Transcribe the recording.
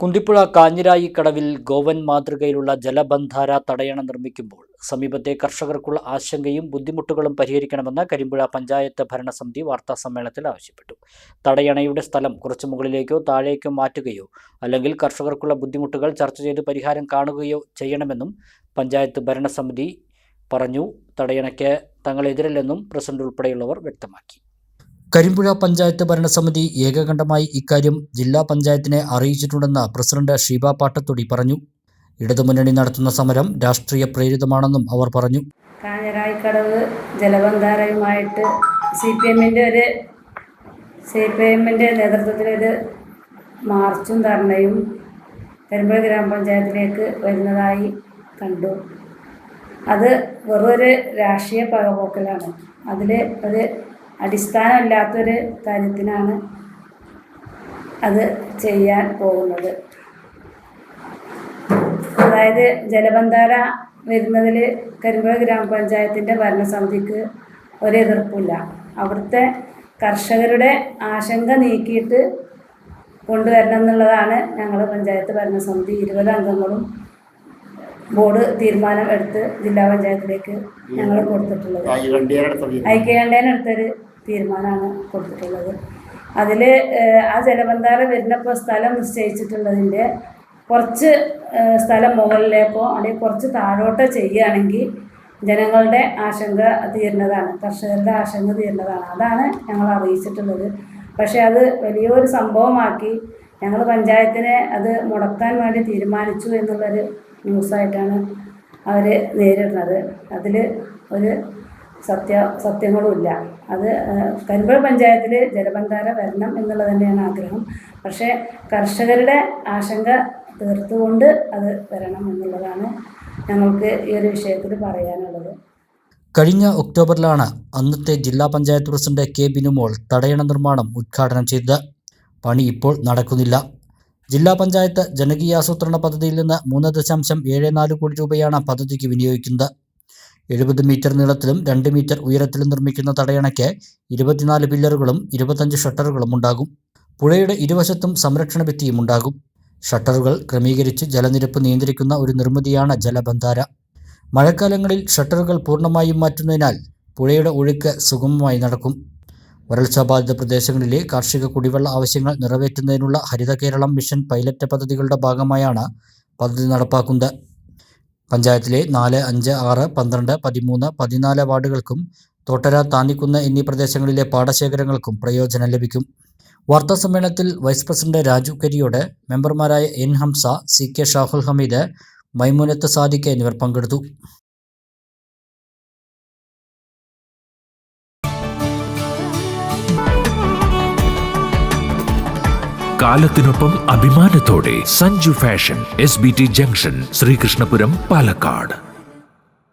കുന്തിപ്പുഴ കാഞ്ഞിരായി കടവിൽ ഗോവൻ മാതൃകയിലുള്ള ജലബന്ധാര തടയണ നിർമ്മിക്കുമ്പോൾ സമീപത്തെ കർഷകർക്കുള്ള ആശങ്കയും ബുദ്ധിമുട്ടുകളും പരിഹരിക്കണമെന്ന് കരിമ്പുഴ പഞ്ചായത്ത് ഭരണസമിതി വാർത്താസമ്മേളനത്തിൽ ആവശ്യപ്പെട്ടു. തടയണയുടെ സ്ഥലം കുറച്ചു മുകളിലേക്കോ താഴേക്കോ മാറ്റുകയോ അല്ലെങ്കിൽ കർഷകർക്കുള്ള ബുദ്ധിമുട്ടുകൾ ചർച്ച ചെയ്ത് പരിഹാരം കാണുകയോ ചെയ്യണമെന്നും പഞ്ചായത്ത് ഭരണസമിതി പറഞ്ഞു. തടയണയ്ക്ക് തങ്ങളെതിരല്ലെന്നും പ്രസിഡന്റ് ഉൾപ്പെടെയുള്ളവർ വ്യക്തമാക്കി. കരിമ്പുഴ പഞ്ചായത്ത് ഭരണസമിതി ഏകകണ്ഠമായി ഇക്കാര്യം ജില്ലാ പഞ്ചായത്തിനെ അറിയിച്ചിട്ടുണ്ടെന്ന് പ്രസിഡന്റ് ഷീബ പാട്ടത്തൊടി പറഞ്ഞു. ഇടതുമുന്നണി നടത്തുന്ന സമരം രാഷ്ട്രീയ പ്രേരിതമാണെന്നും അവർ പറഞ്ഞു. കാഞ്ഞിരായിക്കടവ് ജലബന്ധാരയുമായിട്ട് CPMന്റെ നേതൃത്വത്തിലൊരു മാർച്ചും ധർണയും കരിമ്പുഴ ഗ്രാമപഞ്ചായത്തിലേക്ക് വരുന്നതായി കണ്ടു. അത് വെറൊരു രാഷ്ട്രീയ പകപോക്കലാണ്. അതിൽ ഒരു അടിസ്ഥാനമില്ലാത്തൊരു കാര്യത്തിനാണ് അത് ചെയ്യാൻ പോകുന്നത്. അതായത് ജലബന്ധാര വരുന്നതിൽ കരിമ്പുഴ ഗ്രാമപഞ്ചായത്തിൻ്റെ ഭരണസമിതിക്ക് ഒരു എതിർപ്പില്ല. അവിടുത്തെ കർഷകരുടെ ആശങ്ക നീക്കിയിട്ട് കൊണ്ടുവരണം എന്നുള്ളതാണ് ഞങ്ങൾ പഞ്ചായത്ത് ഭരണസമിതി 20 അംഗങ്ങളും ബോർഡ് തീരുമാനം എടുത്ത് ജില്ലാ പഞ്ചായത്തിലേക്ക് ഞങ്ങൾ കൊടുത്തിട്ടുള്ളത്. ഐക്യകണ്ഠേനടുത്തൊരു തീരുമാനമാണ് കൊടുത്തിട്ടുള്ളത്. അതിൽ ആ ജലബന്ധാര വരുന്നപ്പോൾ സ്ഥലം നിശ്ചയിച്ചിട്ടുള്ളതിൻ്റെ കുറച്ച് സ്ഥലം മുകളിലേക്കോ അല്ലെങ്കിൽ കുറച്ച് താഴോട്ടോ ചെയ്യുകയാണെങ്കിൽ ജനങ്ങളുടെ ആശങ്ക തീരുന്നതാണ്, കർഷകരുടെ ആശങ്ക തീരുന്നതാണ്. അതാണ് ഞങ്ങൾ അറിയിച്ചിട്ടുള്ളത്. പക്ഷേ അത് വലിയൊരു സംഭവമാക്കി ഞങ്ങൾ പഞ്ചായത്തിനെ അത് മുടക്കാൻ വേണ്ടി തീരുമാനിച്ചു എന്നുള്ളൊരു ന്യൂസായിട്ടാണ് അവർ നേരിടുന്നത്. അതിൽ ഒരു സത്യങ്ങളുമില്ല. അത് കരിമ്പുഴ പഞ്ചായത്തിൽ ജലബന്ധാര വരണം എന്നുള്ളത് തന്നെയാണ് ആഗ്രഹം. പക്ഷേ കർഷകരുടെ ആശങ്ക തീർത്തുകൊണ്ട് അത് വരണം എന്നുള്ളതാണ് ഞങ്ങൾക്ക് ഈ ഒരു വിഷയത്തിൽ പറയാനുള്ളത്. കഴിഞ്ഞ ഒക്ടോബറിലാണ് അന്നത്തെ ജില്ലാ പഞ്ചായത്ത് പ്രസിഡന്റ് കെ ബിനുമോൾ തടയണ നിർമ്മാണം ഉദ്ഘാടനം ചെയ്തത്. പണി ഇപ്പോൾ നടക്കുന്നില്ല. ജില്ലാ പഞ്ചായത്ത് ജനകീയാസൂത്രണ പദ്ധതിയിൽ നിന്ന് 3.74 കോടി രൂപയാണ് പദ്ധതിക്ക് വിനിയോഗിക്കുന്നത്. 70 മീറ്റർ നീളത്തിലും 2 മീറ്റർ ഉയരത്തിലും നിർമ്മിക്കുന്ന തടയണയ്ക്ക് 24 പില്ലറുകളും 25 ഷട്ടറുകളും ഉണ്ടാകും. പുഴയുടെ ഇരുവശത്തും സംരക്ഷണ ഭിത്തിയും ഉണ്ടാകും. ഷട്ടറുകൾ ക്രമീകരിച്ച് ജലനിരപ്പ് നിയന്ത്രിക്കുന്ന ഒരു നിർമ്മിതിയാണ് ജലബന്ധാര. മഴക്കാലങ്ങളിൽ ഷട്ടറുകൾ പൂർണ്ണമായും മാറ്റുന്നതിനാൽ പുഴയുടെ ഒഴുക്ക് സുഗമമായി നടക്കും. വരൾച്ചാബാധിത പ്രദേശങ്ങളിലെ കാർഷിക കുടിവെള്ള ആവശ്യങ്ങൾ നിറവേറ്റുന്നതിനുള്ള ഹരിത കേരളം മിഷൻ പൈലറ്റ് പദ്ധതികളുടെ ഭാഗമായാണ് പദ്ധതി നടപ്പാക്കുന്നത്. പഞ്ചായത്തിലെ 4, 5, 6, 12, 13, 14 വാർഡുകൾക്കും തോട്ടര, താന്നിക്കുന്ന് എന്നീ പ്രദേശങ്ങളിലെ പാടശേഖരങ്ങൾക്കും പ്രയോജനം ലഭിക്കും. വാർത്താസമ്മേളനത്തിൽ വൈസ് പ്രസിഡന്റ് രാജു കരിയോട്, മെമ്പർമാരായ N. ഹംസ, CK ഷാഹുൽ ഹമീദ്, മൈമുനത്ത് സാദിഖ് എന്നിവർ പങ്കെടുത്തു. കാലത്തിനൊപ്പം അഭിമാനത്തോടെ Sanju fashion, SBT junction, Sreekrishnapuram, Palakkad.